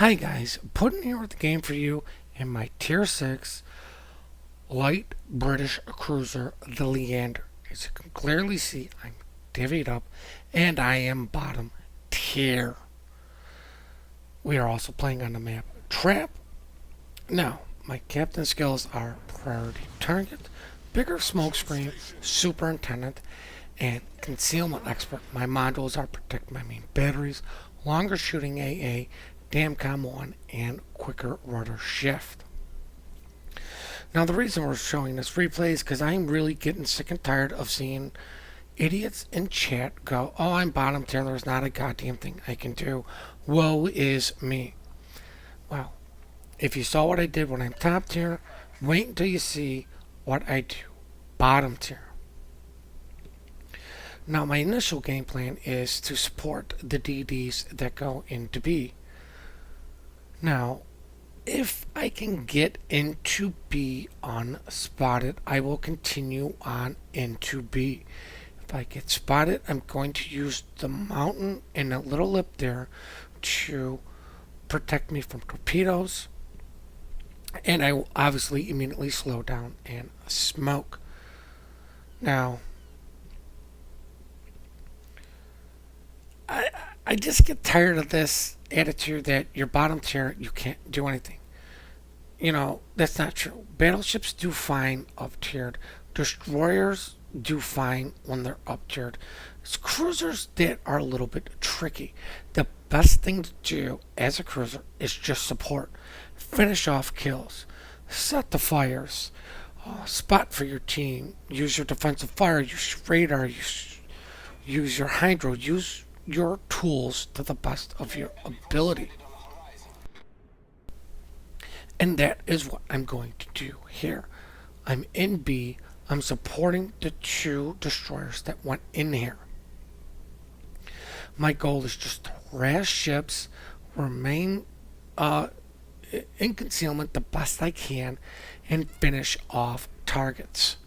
Hi guys, Puddin here with the game for you in my Tier 6 light British cruiser, the Leander. As you can clearly see, I'm divvied up and I am bottom tier. We are also playing on the map Trap. Now, my captain skills are Priority Target, Bigger Smokescreen, Superintendent, and Concealment Expert. My modules are Protect My Main Batteries, Longer Shooting AA, Damcom 1, and Quicker Rudder Shift. Now the reason we're showing this replay is because I'm really getting sick and tired of seeing idiots in chat go, "Oh, I'm bottom tier, there's not a goddamn thing I can do. Woe is me." Well, if you saw what I did when I'm top tier, wait until you see what I do bottom tier. Now my initial game plan is to support the DDs that go into B. Now, if I can get into B unspotted, I will continue on into B. If I get spotted, I'm going to use the mountain and a little lip there to protect me from torpedoes. And I will obviously immediately slow down and smoke. Now, I just get tired of this attitude that you're bottom tier, you can't do anything. You know, that's not true. Battleships do fine up tiered. Destroyers do fine when they're up tiered. It's cruisers that are a little bit tricky. The best thing to do as a cruiser is just support. Finish off kills. Set the fires. Spot for your team. Use your defensive fire. Use radar. Use your hydro. Use your tools to the best of your ability. And that is what I'm going to do here. I'm in B. I'm supporting the two destroyers that went in here. My goal is just to harass ships, remain in concealment the best I can, and finish off targets.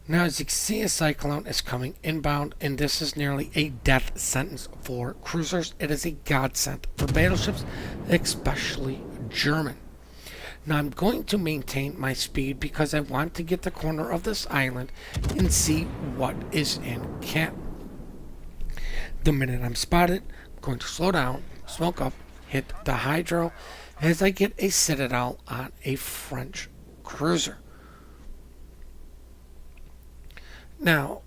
Now, as you can see, a cyclone is coming inbound, and this is nearly a death sentence for cruisers. It is a godsend for battleships, especially German. Now, I'm going to maintain my speed because I want to get the corner of this island and see what is in camp. The minute I'm spotted, I'm going to slow down, smoke up, hit the hydro as I get a citadel on a French cruiser. Now,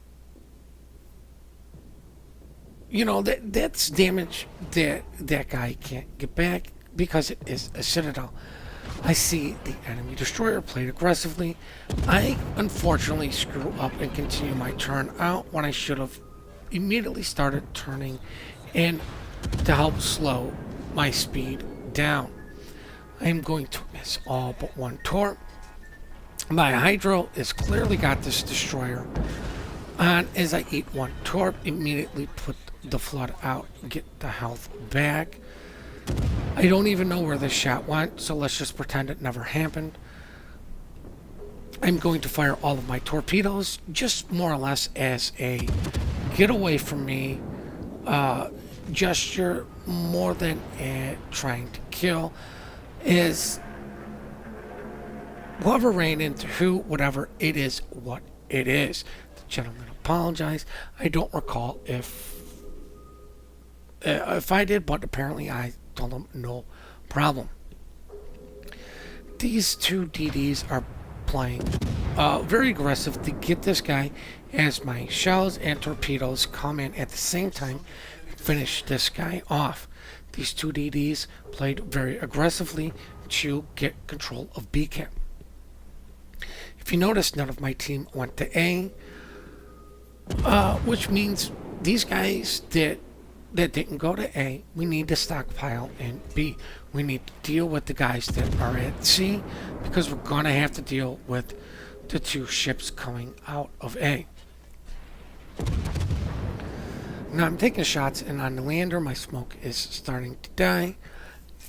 you know, that's damage that guy can't get back because it is a citadel. I see the enemy destroyer played aggressively. I unfortunately screw up and continue my turn out when I should have immediately started turning in to help slow my speed down. I am going to miss all but one torp. My hydro has clearly got this destroyer on. As I eat one torp, immediately put the flood out, get the health back. I don't even know where this shot went, so let's just pretend it never happened. I'm going to fire all of my torpedoes, just more or less as a get away from me gesture, more than trying to kill. Is whoever ran into who, whatever, it is what it is. The gentleman apologized. I don't recall if I did, but apparently I told him no problem. These two DDs are playing very aggressive to get this guy as my shells and torpedoes come in at the same time and finish this guy off. These two DDs played very aggressively to get control of B camp. If you notice, none of my team went to A, which means these guys that didn't go to A, we need to stockpile in B. We need to deal with the guys that are at C because we're going to have to deal with the two ships coming out of A. Now I'm taking shots, and on the Leander, my smoke is starting to die,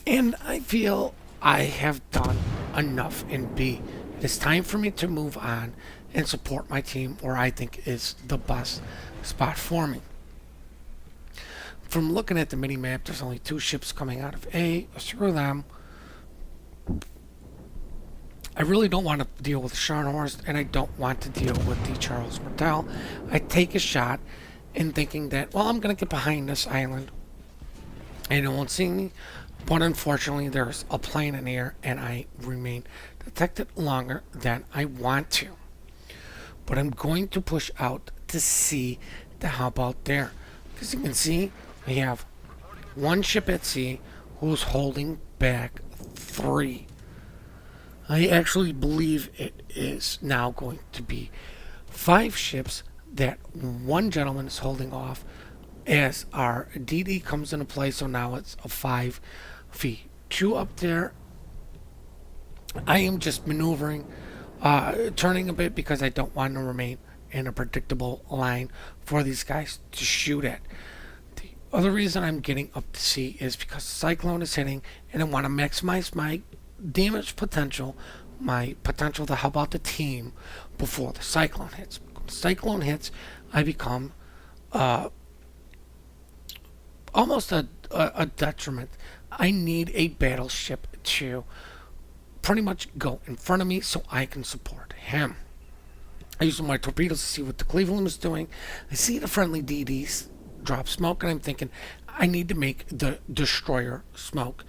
and I feel I have done enough in B. It is time for me to move on and support my team where I think is the best spot for me. From looking at the mini map, there's only 2 ships coming out of A. Screw them. I really don't want to deal with Scharnhorst, and I don't want to deal with the Charles Martel. I take a shot in thinking that, well, I'm going to get behind this island and it won't see me. But unfortunately, there's a plane in the air, and I remain detected longer than I want to. But I'm going to push out to see the help out there. As you can see, we have 1 ship at sea who's holding back 3. I actually believe it is now going to be 5 ships that 1 gentleman is holding off as our DD comes into play. So now it's a 5v2 up there. I am just maneuvering, turning a bit because I don't want to remain in a predictable line for these guys to shoot at. The other reason I'm getting up to sea is because the cyclone is hitting, and I want to maximize my damage potential, my potential to help out the team before the cyclone hits. When the cyclone hits, I become almost a detriment. I need a battleship to pretty much go in front of me so I can support him. I use my torpedoes to see what the Cleveland is doing. I see the friendly DDs drop smoke, and I'm thinking I need to make the destroyer smoke.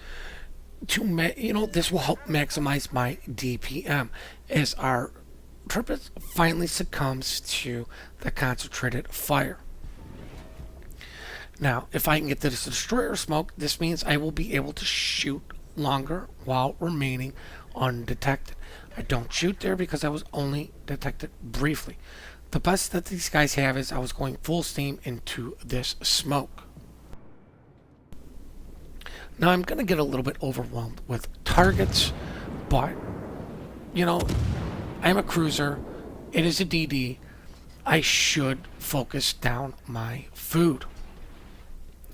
This will help maximize my DPM as our purpose finally succumbs to the concentrated fire. Now, if I can get this destroyer smoke, this means I will be able to shoot longer while remaining undetected. I don't shoot there because I was only detected briefly. The best that these guys have is I was going full steam into this smoke. Now I'm going to get a little bit overwhelmed with targets, but, I'm a cruiser. It is a DD. I should focus down my food.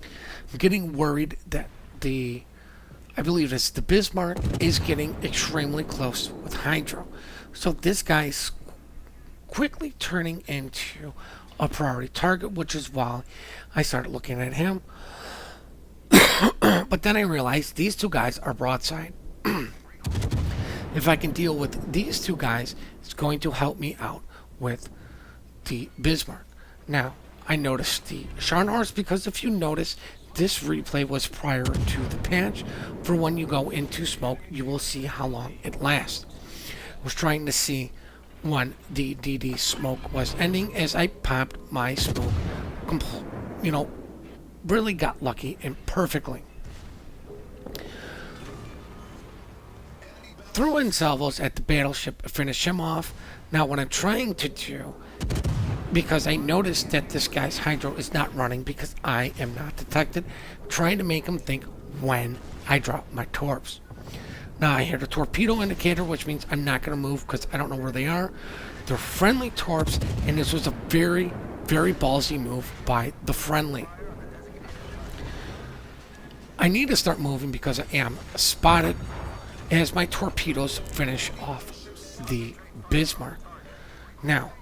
I'm getting worried that I believe it's the Bismarck is getting extremely close with Hydro. So this guy's quickly turning into a priority target, which is why I started looking at him. But then I realized these 2 guys are broadside. If I can deal with these 2 guys, it's going to help me out with the Bismarck. Now, I noticed the Scharnhorst because if you notice, this replay was prior to the patch. For when you go into smoke, you will see how long it lasts. I was trying to see when the DD smoke was ending as I popped my smoke. Really got lucky and perfectly. Threw in salvos at the battleship, finish him off. Now what I'm trying to do, because I noticed that this guy's hydro is not running because I am not detected, I'm trying to make him think when I drop my torps. Now I hear the torpedo indicator, which means I'm not going to move because I don't know where they are. They're friendly torps, and this was a very, very ballsy move by the friendly. I need to start moving because I am spotted as my torpedoes finish off the Bismarck. Now,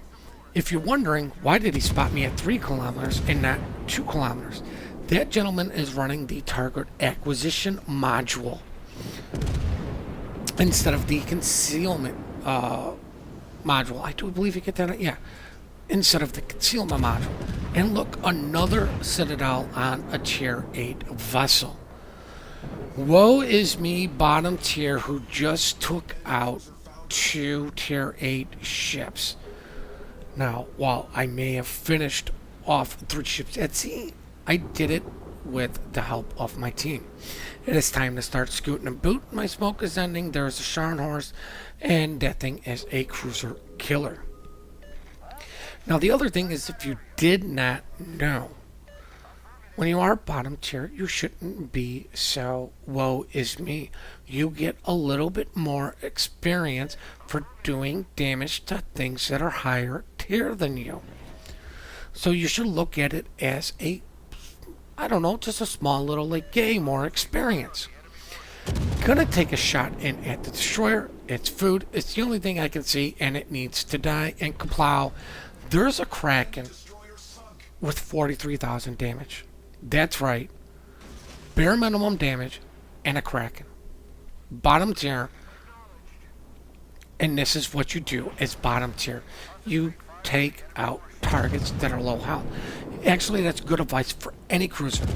if you're wondering why did he spot me at 3 kilometers and not 2 kilometers, that gentleman is running the target acquisition module instead of the concealment module. I do believe you get that, yeah. Instead of the concealment module. And look, another Citadel on a tier 8 vessel. Woe is me, bottom tier, who just took out 2 tier 8 ships. Now, while I may have finished off 3 ships at sea, I did it with the help of my team. It is time to start scooting and boot. My smoke is ending. There's a Scharnhorst, and that thing is a cruiser killer. Now, the other thing is, if you did not know, when you are bottom tier, you shouldn't be so woe is me. You get a little bit more experience for doing damage to things that are higher tier than you. So you should look at it as just a small little, yay, more experience. Gonna take a shot in at the destroyer. It's food. It's the only thing I can see, and it needs to die. And kaplow, there's a Kraken with 43,000 damage. That's right. Bare minimum damage and a Kraken. Bottom tier, and this is what you do as bottom tier. You take out targets that are low health. Actually, that's good advice for any cruiser.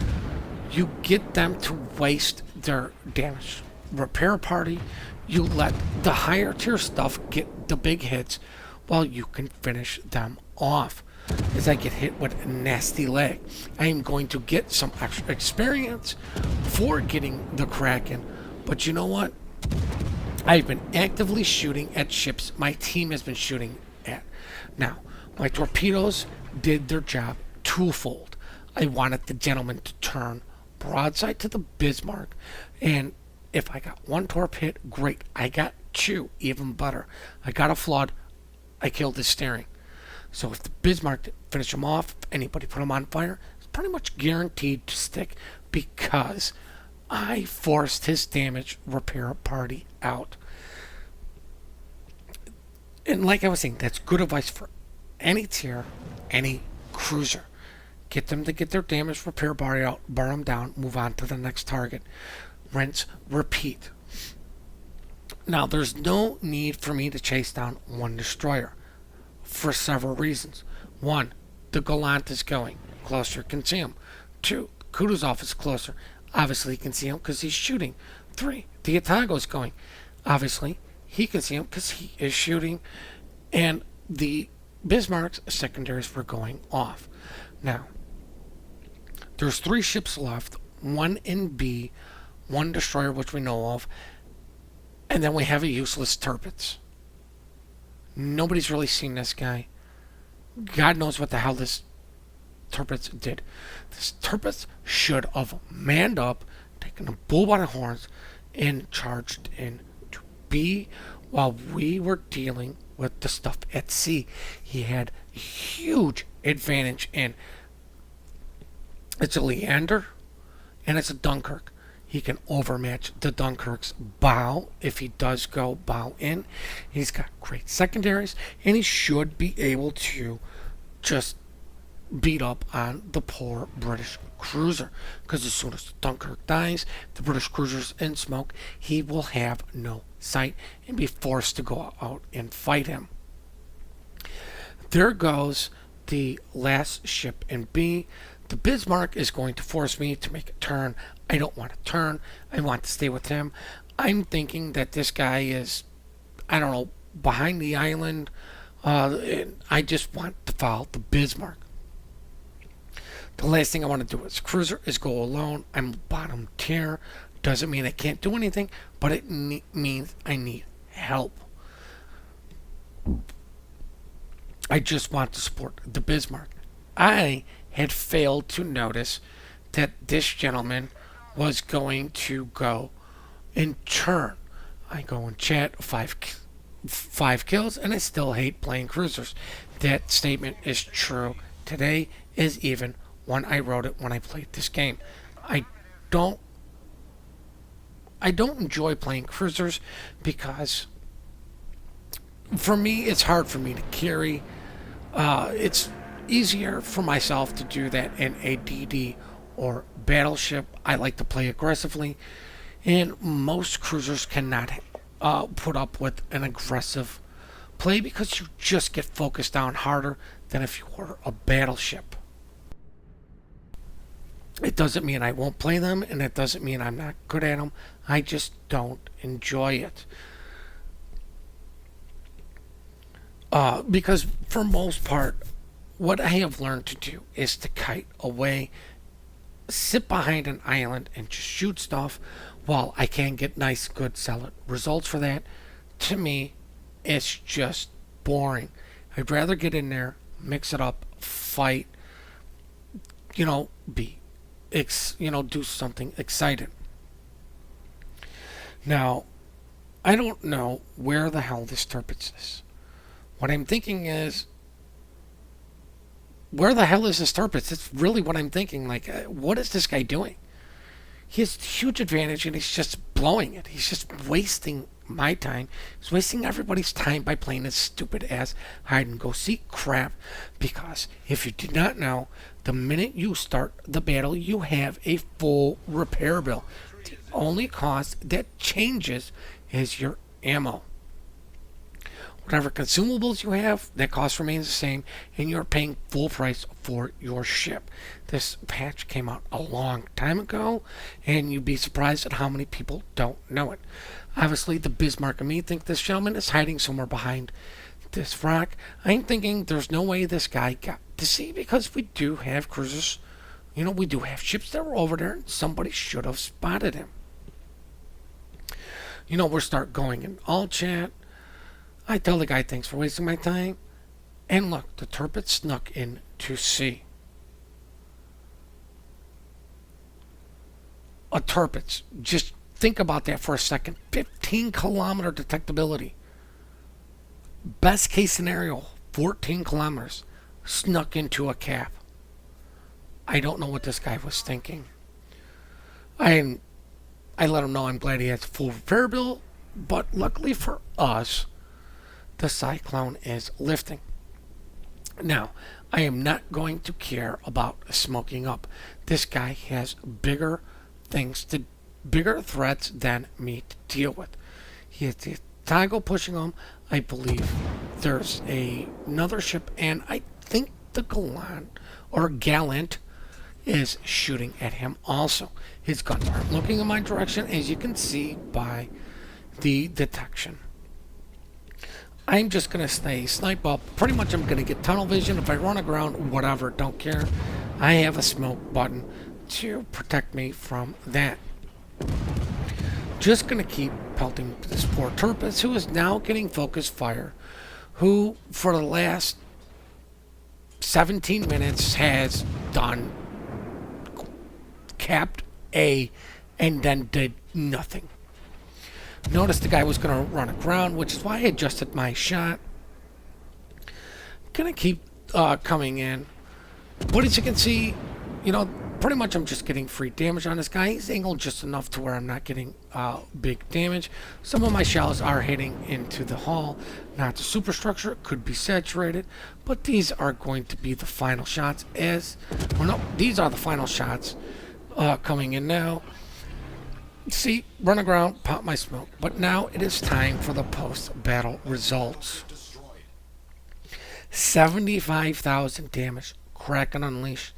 You get them to waste their damage. Repair party, you let the higher tier stuff get the big hits while you can finish them off. As I get hit with a nasty leg, I am going to get some extra experience for getting the Kraken. But you know what? I've been actively shooting at ships my team has been shooting at. Now, my torpedoes did their job twofold. I wanted the gentleman to turn broadside to the Bismarck, and if I got one torp hit, great. I got two, even better. I got a flood, I killed his steering. So if the Bismarck finished him off, if anybody put him on fire, it's pretty much guaranteed to stick because I forced his damage repair party out. And like I was saying, that's good advice for any tier, any cruiser. Get them to get their damage repair party out, burn them down, move on to the next target. Rinse, repeat. Now, there's no need for me to chase down one destroyer for several reasons. One, the Gallant is going. Closer, can see him. Two, Kutuzov is closer. Obviously, he can see him because he's shooting. Three, the Atago is going. Obviously, he can see him because he is shooting. And the Bismarck's secondaries were going off. Now, there's 3 ships left. 1 in B, 1 destroyer, which we know of. And then we have a useless Tirpitz. Nobody's really seen this guy. God knows what the hell this Tirpitz did. This Tirpitz should have manned up, taken a bull by the horns, and charged in to B while we were dealing with the stuff at sea. He had a huge advantage in. It's a Leander and it's a Dunkirk. He can overmatch the Dunkirk's bow if he does go bow in. He's got great secondaries, and he should be able to just beat up on the poor British cruiser. Because as soon as the Dunkirk dies, the British cruiser's in smoke, he will have no sight and be forced to go out and fight him. There goes the last ship in B. The Bismarck is going to force me to make a turn. I don't want to turn. I want to stay with him. I'm thinking that this guy is, I don't know, behind the island. And I just want to follow the Bismarck. The last thing I want to do as cruiser is go alone. I'm bottom tier. Doesn't mean I can't do anything, but it means I need help. I just want to support the Bismarck. I had failed to notice that this gentleman was going to go in turn. I go and chat five kills, and I still hate playing cruisers. That statement is true today as even when I wrote it when I played this game. I don't enjoy playing cruisers because for me it's hard for me to carry. It's easier for myself to do that in a DD or battleship. I like to play aggressively, and most cruisers cannot put up with an aggressive play because you just get focused down harder than if you were a battleship. It doesn't mean I won't play them, and it doesn't mean I'm not good at them. I just don't enjoy it. Because for most part, what I have learned to do is to kite away, sit behind an island, and just shoot stuff while I can get nice, good, solid results for that. To me, it's just boring. I'd rather get in there, mix it up, fight, do something exciting. Now, I don't know where the hell this Tirpitz is. What I'm thinking is, where the hell is this Tirpitz? That's really what I'm thinking. Like, what is this guy doing? He has huge advantage, and he's just blowing it. He's just wasting my time. He's wasting everybody's time by playing this stupid ass hide and go seek crap. Because if you did not know, the minute you start the battle, you have a full repair bill. The only cost that changes is your ammo. Whatever consumables you have, that cost remains the same, and you're paying full price for your ship. This patch came out a long time ago, and you'd be surprised at how many people don't know it. Obviously, the Bismarck and me think this gentleman is hiding somewhere behind this rock. I'm thinking there's no way this guy got to see, because we do have cruisers. We do have ships that were over there, and somebody should have spotted him. We'll start going in all chat. I tell the guy thanks for wasting my time. And look, the turret snuck in to sea. A turret. Just think about that for a second. 15-kilometer detectability. Best case scenario, 14 kilometers. Snuck into a cap. I don't know what this guy was thinking. I let him know I'm glad he has a full repair bill. But luckily for us, the Cyclone is lifting. Now, I am not going to care about smoking up. This guy has bigger threats than me to deal with. He has the Tigo pushing him. I believe there's another ship, and I think the Gallant is shooting at him also. His guns aren't looking in my direction, as you can see by the detection. I'm just going to stay snipe up. Pretty much I'm going to get tunnel vision. If I run aground, whatever, don't care. I have a smoke button to protect me from that. Just going to keep pelting this poor Turpus, who is now getting focused fire, who for the last 17 minutes has capped A and then did nothing. Noticed the guy was going to run aground, which is why I adjusted my shot. Going to keep coming in. But as you can see, pretty much I'm just getting free damage on this guy. He's angled just enough to where I'm not getting big damage. Some of my shells are hitting into the hull, not the superstructure. It could be saturated, but these are going to be the final shots. These are the final shots coming in now. See, run aground, pop my smoke. But now it is time for the post-battle results. 75,000 damage, Kraken unleashed.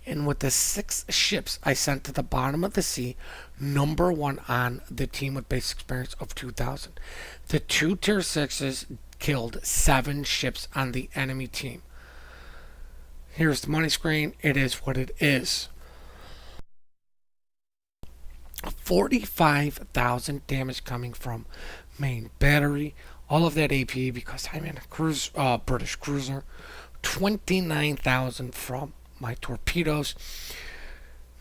And with the 6 ships I sent to the bottom of the sea, number 1 on the team with base experience of 2,000. The 2 tier 6s killed 7 ships on the enemy team. Here's the money screen. It is what it is. 45,000 damage coming from main battery. All of that AP because I'm in a British cruiser. 29,000 from my torpedoes.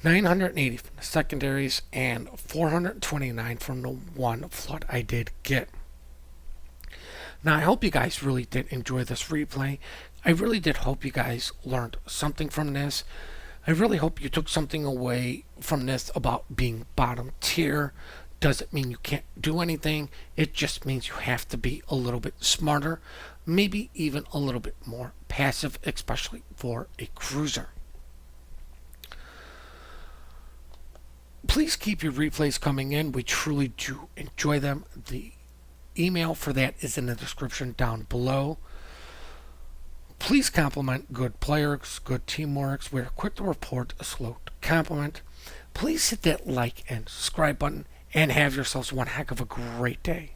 980 from the secondaries, and 429 from the 1 flood I did get. Now, I hope you guys really did enjoy this replay. I really did hope you guys learned something from this. I really hope you took something away from this about being bottom tier. Doesn't mean you can't do anything. It just means you have to be a little bit smarter, maybe even a little bit more passive, especially for a cruiser. Please keep your replays coming in. We truly do enjoy them. The email for that is in the description down below. Please compliment good players, good teamwork. We're quick to report, slow to compliment. Please hit that like and subscribe button, and have yourselves one heck of a great day.